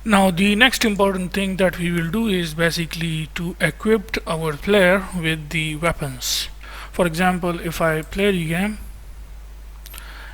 Now the next important thing that we will do is basically to equip our player with the weapons. For example, if I play the game,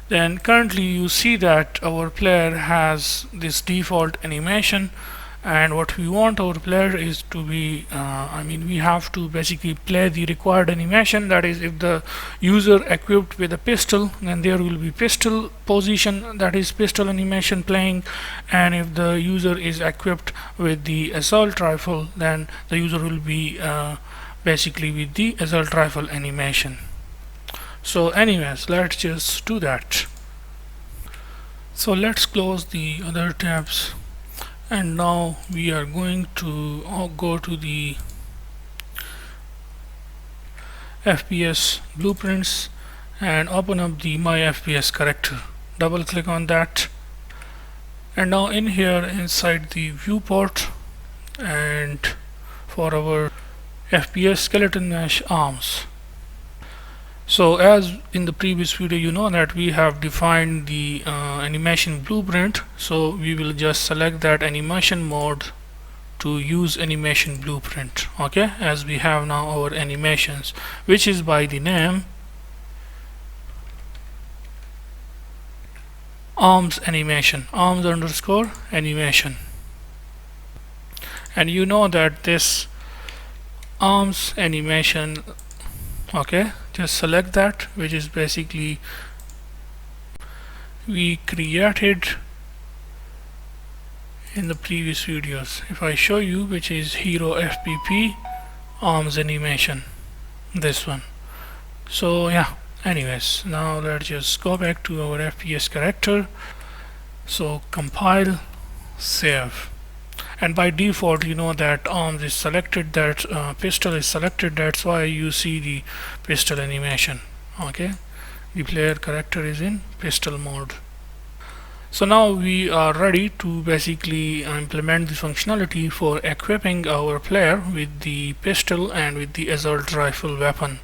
then currently you see that our player has this default animation, and what we want our player is to be we have to basically play the required animation. That is, if the user equipped with a pistol, then there will be pistol position, that is pistol animation playing, and if the user is equipped with the assault rifle, then the user will be basically with the assault rifle animation. So anyways, let's just do that. So let's close the other tabs, and now we are going to go to the FPS blueprints and open up the my FPS character. Double click on that, and now in here inside the viewport, and for our FPS skeleton mesh arms. So as in the previous video, you know that we have defined the animation blueprint, so we will just select that animation mode to use animation blueprint. Okay, as we have now our animations, which is by the name arms animation, arms underscore animation. And you know that this arms animation, okay, just select that, which is basically we created in the previous videos. If I show you, which is hero FPP arms animation, this one. So yeah, anyways, now let's just go back to our FPS character. So compile, save, and by default you know that arms is selected, that pistol is selected, that's why you see the pistol animation. Okay, the player character is in pistol mode. So now we are ready to basically implement the functionality for equipping our player with the pistol and with the assault rifle weapon.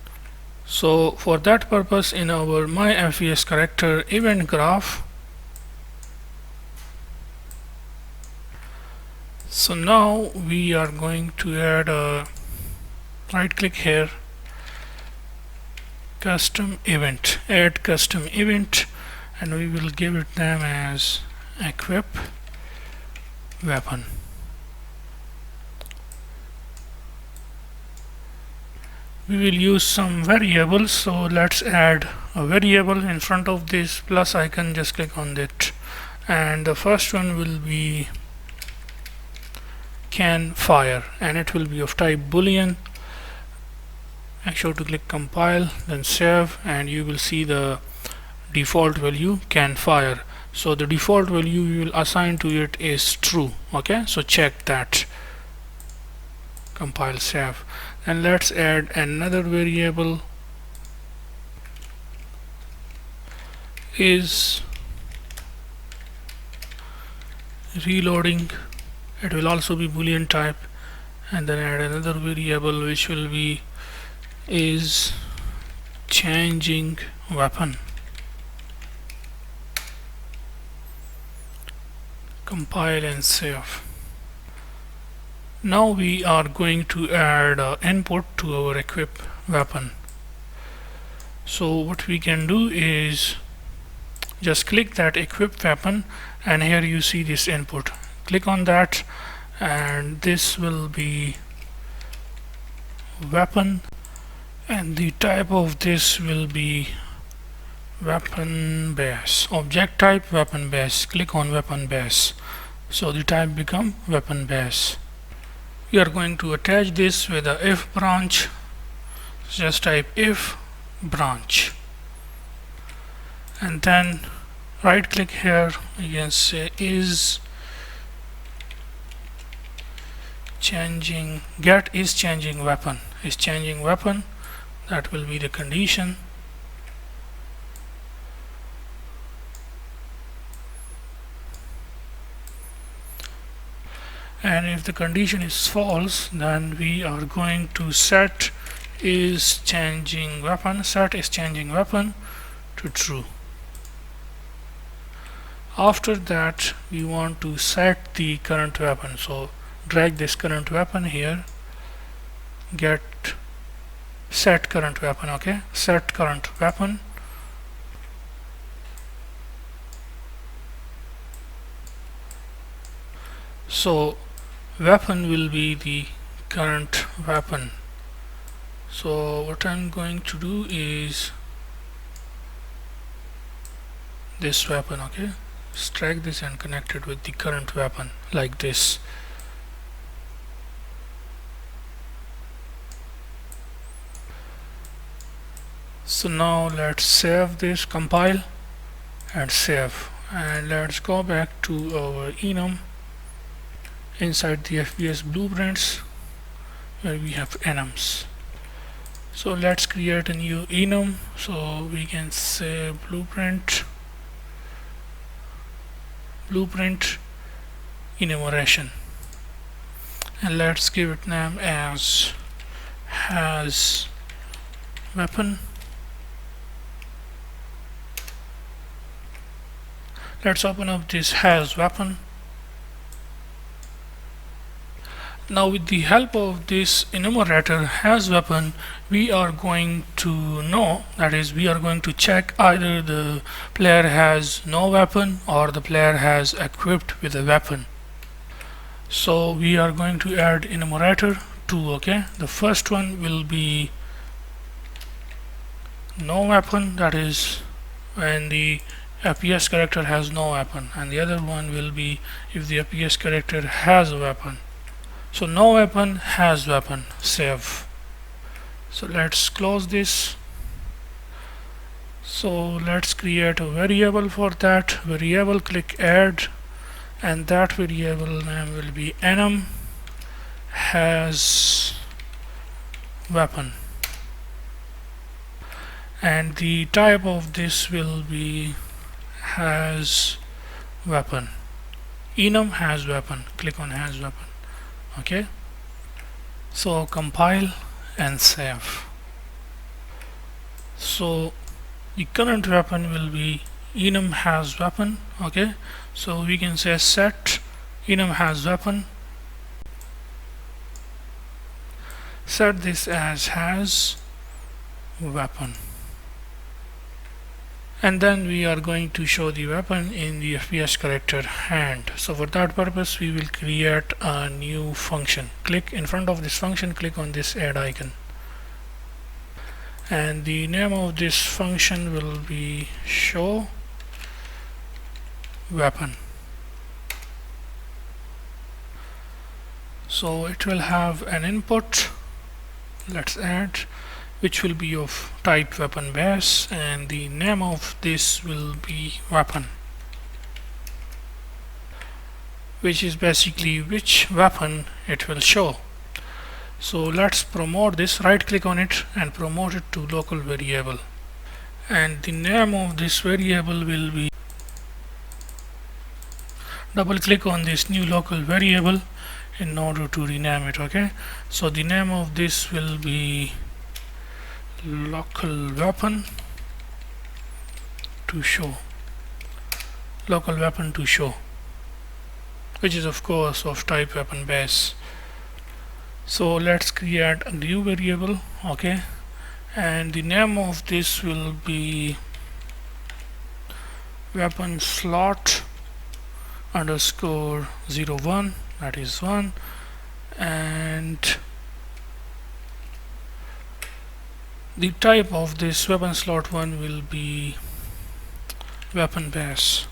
So for that purpose, in our my FPS character event graph, so now we are going to add a right click here, custom event, add custom event, and we will give it name as equip weapon. We will use some variables, so let's add a variable in front of this plus icon. Just click on it, and the first one will be can fire, and it will be of type boolean. Make sure to click compile, then save, and you will see the default value can fire. So the default value you will assign to it is true. Okay, so check that. Compile, save, and let's add another variable is reloading. It will also be boolean type, and then add another variable which will be is changing weapon. Compile and save. Now we are going to add input to our equip weapon. So what we can do is just click that equip weapon, and here you see this input. Click on that, and this will be weapon, and the type of this will be weapon base, object type weapon base. Click on weapon base, so the type become weapon base. We are going to attach this with a if branch. Just type if branch, and then right click here, you can say is changing, get is changing weapon, is changing weapon, that will be the condition. And if the condition is false, then we are going to set is changing weapon, set is changing weapon to true. After that we want to set the current weapon, so drag this current weapon here, get set current weapon. Okay, set current weapon. So weapon will be the current weapon. So what I'm going to do is this weapon. Okay, just drag this and connect it with the current weapon like this. So now let's save this, compile and save, and let's go back to our enum inside the FPS blueprints where we have enums. So let's create a new enum, so we can say blueprint enumeration, and let's give it name as has weapon. Let's open up this has weapon. Now with the help of this enumerator has weapon, we are going to know, that is, we are going to check either the player has no weapon or the player has equipped with a weapon. So we are going to add enumerator 2. Okay, the first one will be no weapon, that is when the FPS character has no weapon, and the other one will be if the FPS character has a weapon. So no weapon, has weapon, save. So let's close this. So let's create a variable for that variable, click add, and that variable name will be enum has weapon, and the type of this will be has weapon. Enum has weapon, click on has weapon. Okay, so compile and save. So the current weapon will be enum has weapon. Okay, so we can say set enum has weapon, set this as has weapon, and then we are going to show the weapon in the FPS character hand. So for that purpose we will create a new function. Click in front of this function, click on this add icon, and the name of this function will be show weapon. So it will have an input, let's add, which will be of type weapon base, and the name of this will be weapon, which is basically which weapon it will show. So let's promote this, right click on it and promote it to local variable, and the name of this variable will be, double click on this new local variable in order to rename it. Okay, so the name of this will be local weapon to show, local weapon to show, which is of course of type weapon base. So let's create a new variable. Okay, and the name of this will be weapon slot underscore 01, that is 1, and the type of this weapon slot 1 will be weapon base.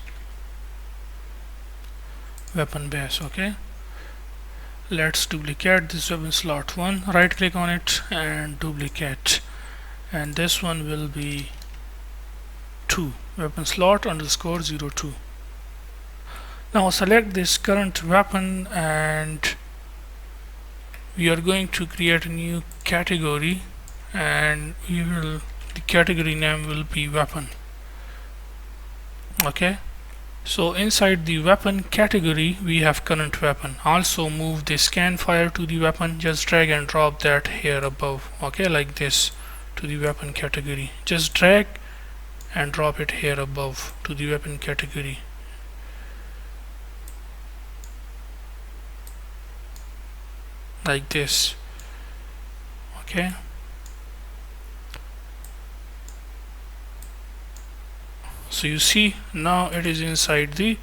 Okay, let's duplicate this weapon slot 1, right click on it and duplicate, and this one will be 2, weapon slot underscore 02. Now select this current weapon, and we are going to create a new category, and the category name will be weapon. Okay, so inside the weapon category we have current weapon. Also move the scan file to the weapon, just drag and drop that here above. Okay, like this to the weapon category, just drag and drop it here above to the weapon category, like this. Okay, so you see now it is inside the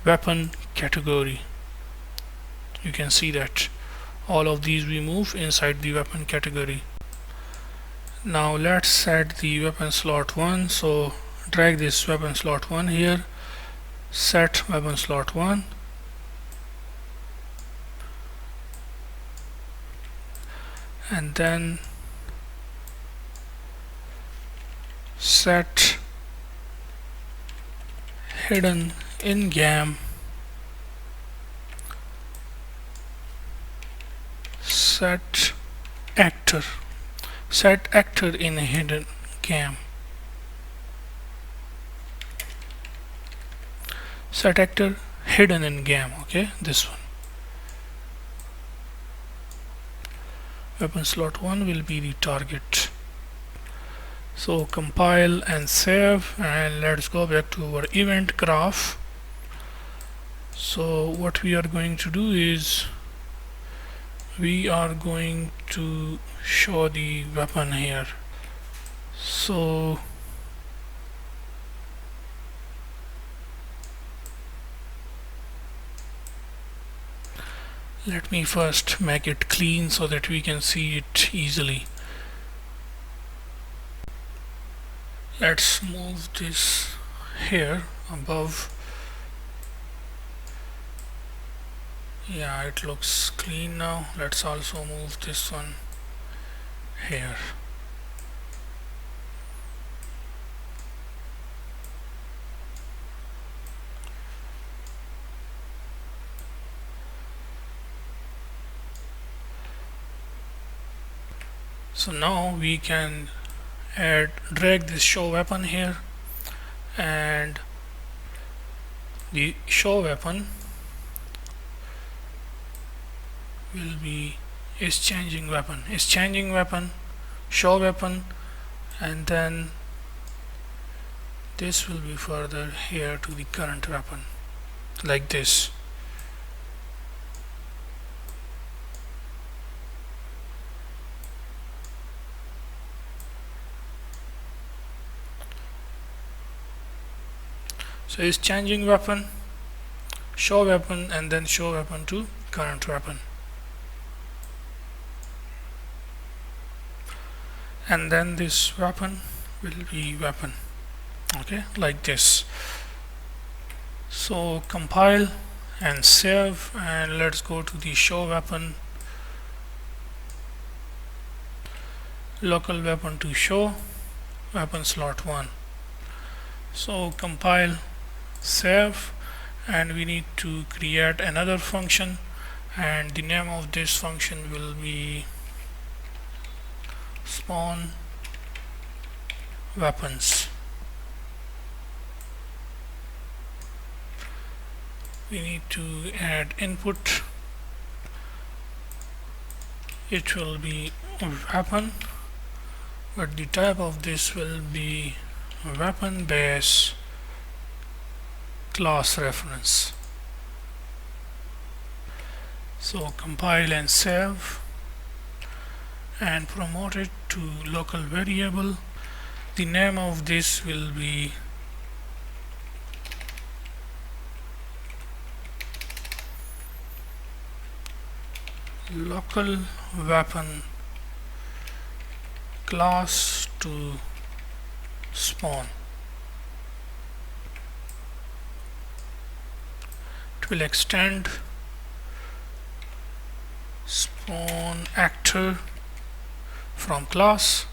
weapon category. You can see that all of these we move inside the weapon category. Now let's set the weapon slot 1. So drag this weapon slot 1 here, set weapon slot 1, and then set hidden in game, set actor in hidden game, set actor hidden in game. Okay, this one. Weapon slot 1 will be the target. So compile and save, and let's go back to our event graph. So what we are going to do is we are going to show the weapon here. So let me first make it clean so that we can see it easily. Let's move this here above. Yeah, it looks clean now. Let's also move this one here. So now we can drag this show weapon here, and the show weapon will be is changing weapon, show weapon, and then this will be further here to the current weapon, like this. So it's changing weapon, show weapon, and then show weapon to current weapon. And then this weapon will be weapon. Okay, like this. So compile and save, and let's go to the show weapon, local weapon to show, weapon slot 1. So compile, save, and we need to create another function, and the name of this function will be spawn weapons. We need to add input. It will be weapon, but the type of this will be weapon base class reference. So compile and save, and promote it to local variable. The name of this will be local weapon class to spawn. It will extend spawn actor from class,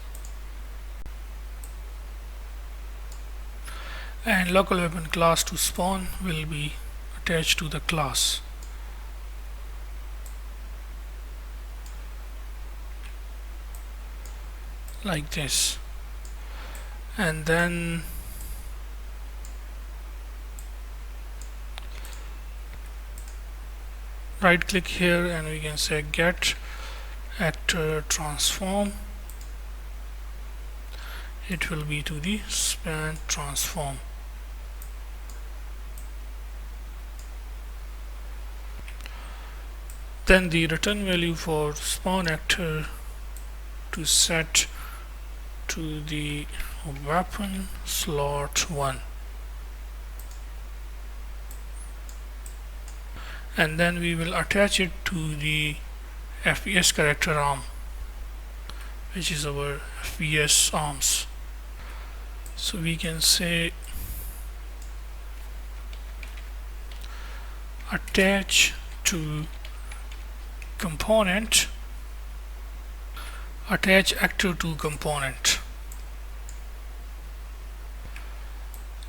and local weapon class to spawn will be attached to the class. Like this. And then right click here, and we can say get actor transform. It will be to the span transform. Then the return value for spawn actor to set to the weapon slot 1, and then we will attach it to the FPS character arm, which is our FPS arms. So we can say attach to component, attach actor to component.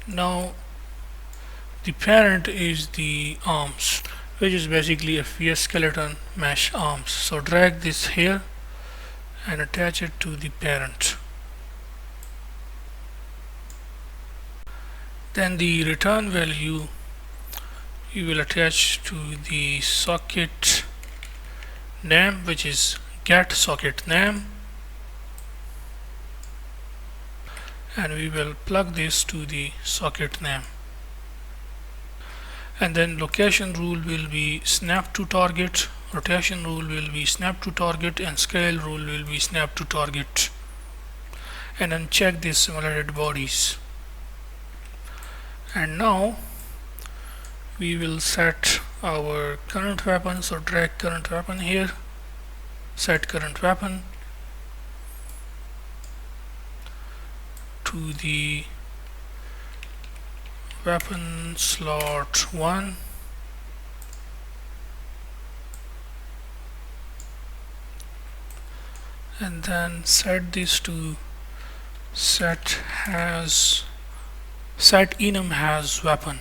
Now the parent is the arms, which is basically FPS skeleton mesh arms. So drag this here and attach it to the parent. Then the return value you will attach to the socket name, which is get socket name, and we will plug this to the socket name. And then location rule will be snap to target, rotation rule will be snap to target, and scale rule will be snap to target. And then check these simulated bodies. And now we will set our current weapon. So drag current weapon here, set current weapon to the weapon slot 1, and then set this to set enum has weapon,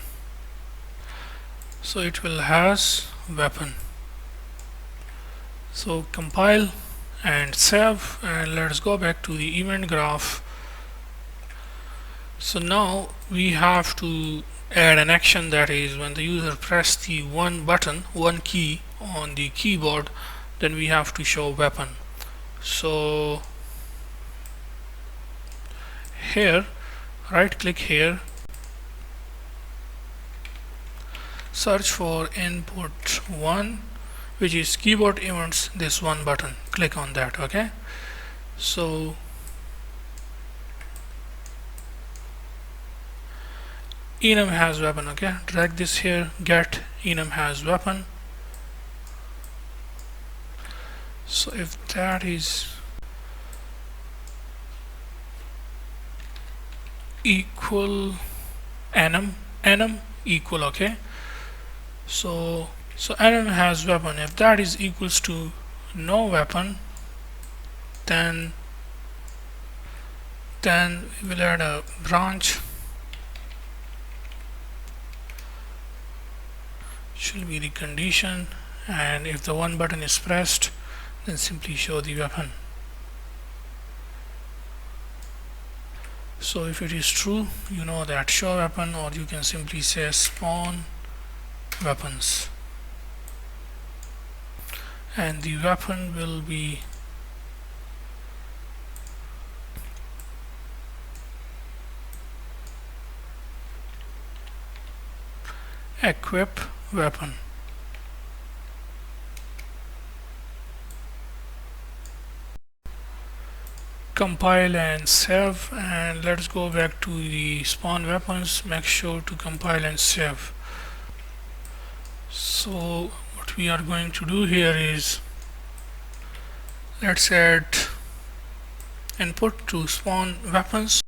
so it will has weapon. So compile and save, and let's go back to the event graph. So now we have to add an action, that is when the user press the one key on the keyboard, then we have to show weapon. So here, right click here, search for input 1, which is keyboard events, this one button, click on that. Okay, so enum has weapon. Okay, drag this here, get enum has weapon. So if that is equal enum equal, okay, so enum has weapon, if that is equals to no weapon, then we will add a branch, should be the condition, and if the one button is pressed, then simply show the weapon. So if it is true, you know that show weapon, or you can simply say spawn weapons, and the weapon will be equip weapon. Compile and save, and let's go back to the spawn weapons, make sure to compile and save. So what we are going to do here is, let's add input to spawn weapons.